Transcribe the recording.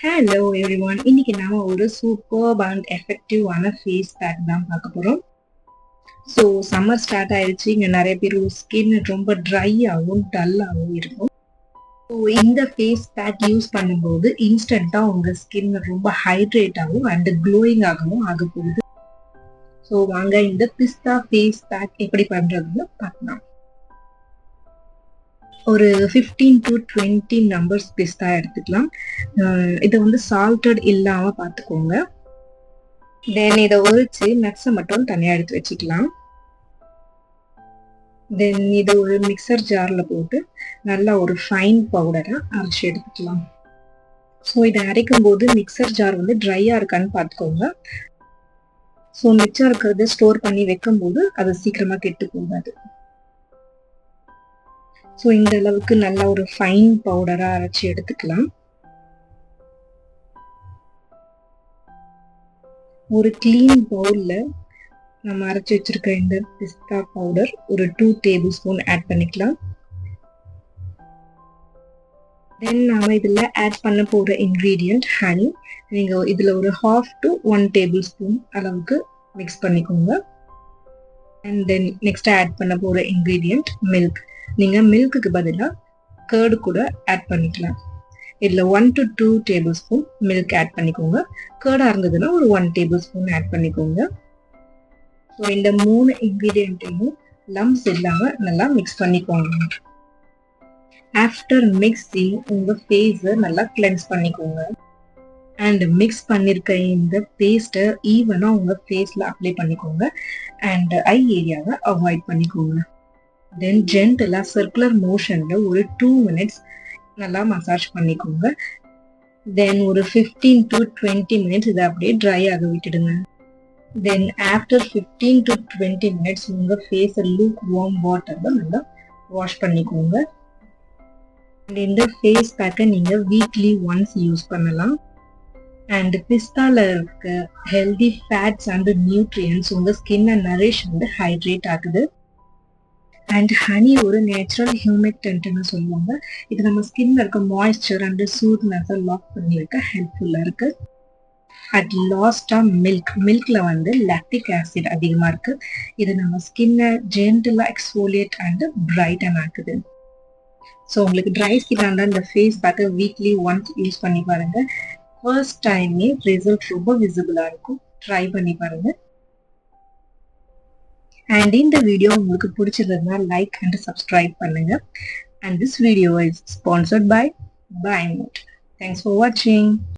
Hello everyone, இன்னைக்கு நாம ஒரு சூப்பர் அண்ட் எஃபெக்டிவான ஃபேஸ் பேக் தான் பார்க்க போறோம். ஸோ சம்மர் ஸ்டார்ட் ஆயிடுச்சு. இங்க நிறைய பேர் ஸ்கின் ரொம்ப ட்ரையாகவும் டல்லாகவும் இருக்கும். ஸோ இந்த ஃபேஸ் பேக் யூஸ் பண்ணும்போது இன்ஸ்டன்டா உங்க ஸ்கின் ரொம்ப ஹைட்ரேட்டாகவும் அண்ட் க்ளோயிங் ஆகவும் ஆக போகுது. ஸோ வாங்க இந்த பிஸ்தா ஃபேஸ் பேக் எப்படி பண்றதுன்னு பார்க்கலாம். ஒரு 15 to 20 நம்பர்ஸ் பிஸ்தா எடுத்துக்கலாம். இதை சால்டட் இல்லாம பார்த்துக்கோங்க. தென் இதை உரிச்சு நட்ஸை மட்டும் தனியாக எடுத்து வச்சுக்கலாம். தென் இதை ஒரு மிக்சர் ஜாரில் போட்டு நல்லா ஒரு ஃபைன் பவுடரை அரைச்சி எடுத்துக்கலாம். ஸோ இதை அரைக்கும் போது மிக்சர் ஜார் ட்ரையாக இருக்கான்னு பார்த்துக்கோங்க. ஸோ மிச்சம் இருக்கிறத ஸ்டோர் பண்ணி வைக்கும் போது அது சீக்கிரமாக கெட்டு போகாது. ஸோ இந்த அளவுக்கு நல்லா ஒரு ஃபைன் பவுடராக அரைச்சி எடுத்துக்கலாம். ஒரு கிளீன் பவுல்ல நம்ம அரைச்சி வச்சிருக்க இந்த பிஸ்தா பவுடர் ஒரு 2 டேபிள் ஸ்பூன் ஆட் பண்ணிக்கலாம். தென் நாம இதுல ஆட் பண்ண போற இன்கிரீடியன்ட் ஹனி. நீங்க இதுல ஒரு 1/2 to 1 டேபிள் ஸ்பூன் அளவுக்கு மிக்ஸ் பண்ணிக்கோங்க. அண்ட் தென் நெக்ஸ்ட் ஆட் பண்ண போற இன்கிரீடியன்ட் மில்க். நீங்க மில்க்குக்கு பதிலாக கர்டு கூட ஆட் பண்ணிக்கலாம். இதில் 1 to 2 tablespoon milk add பண்ணிக்கோங்க. கர்டாக இருந்ததுன்னா ஒரு 1 டேபிள் ஸ்பூன் ஆட் பண்ணிக்கோங்க. ஸோ இந்த 3 இன்க்ரீடியண்ட்டையும் லம்ஸ் இல்லாமல் நல்லா மிக்ஸ் பண்ணிக்கோங்க. ஆஃப்டர் மிக்ஸிங் உங்கள் ஃபேஸை நல்லா கிளென்ஸ் பண்ணிக்கோங்க. அண்ட் மிக்ஸ் பண்ணியிருக்க இந்த பேஸ்ட்டை ஈவனாக உங்கள் ஃபேஸில் அப்ளை பண்ணிக்கோங்க. அண்ட் ஐ ஏரியாவை அவாய்ட் பண்ணிக்கோங்க. தென் ஜென்டலாக சர்க்குலர் மோஷனில் ஒரு 2 minutes நல்லா மசாஜ் பண்ணிக்கோங்க. தென் ஒரு 15 to 20 minutes இதை அப்படியே ட்ரை ஆக விட்டுடுங்க. தென் ஆஃப்டர் 15 to 20 minutes உங்கள் ஃபேஸை லூக் வார்ம் வாட்டரில் நல்லா வாஷ் பண்ணிக்கோங்க. அண்ட் இந்த ஃபேஸ் பேக்கை நீங்கள் வீக்லி ஒன்ஸ் யூஸ் பண்ணலாம். அண்ட் பிஸ்தாவில் இருக்க ஹெல்தி ஃபேட்ஸ் அண்ட் நியூட்ரியன்ஸ் உங்கள் ஸ்கின்னை நரிஷ் அண்ட் ஹைட்ரேட் ஆகுது. அண்ட் ஹனி ஒரு நேச்சுரல் ஹியூமிக்டன்ட்னு சொல்லுவாங்க. இது நம்ம ஸ்கின்ல இருக்க மாய்ஸ்சர் அண்ட் சூட்னஸை லாக் பண்ணி வைக்க ஹெல்ப்ஃபுல்லாக இருக்கு. அட் லாஸ்டா மில்க்ல லாக்டிக் ஆசிட் அதிகமாக இருக்கு. இது நம்ம ஸ்கின்னை ஜென்டலா எக்ஸ்ஃபோலியேட் அண்ட் பிரைட்டன் ஆக்குது. ஸோ உங்களுக்கு ட்ரை ஸ்கின் இருந்தால் இந்த ஃபேஸ் பேக்கை வீக்லி ஒன்ஸ் யூஸ் பண்ணி பாருங்க. ஃபர்ஸ்ட் டைமே ரிசல்ட் ரொம்ப விசிபிளா இருக்கும். ட்ரை பண்ணி பாருங்க. And இந்த வீடியோ உங்களுக்கு பிடிச்சிருந்தா லைக் அண்ட் சப்ஸ்கிரைப் பண்ணுங்க. And this video is sponsored by Buy Mood. Thanks for watching.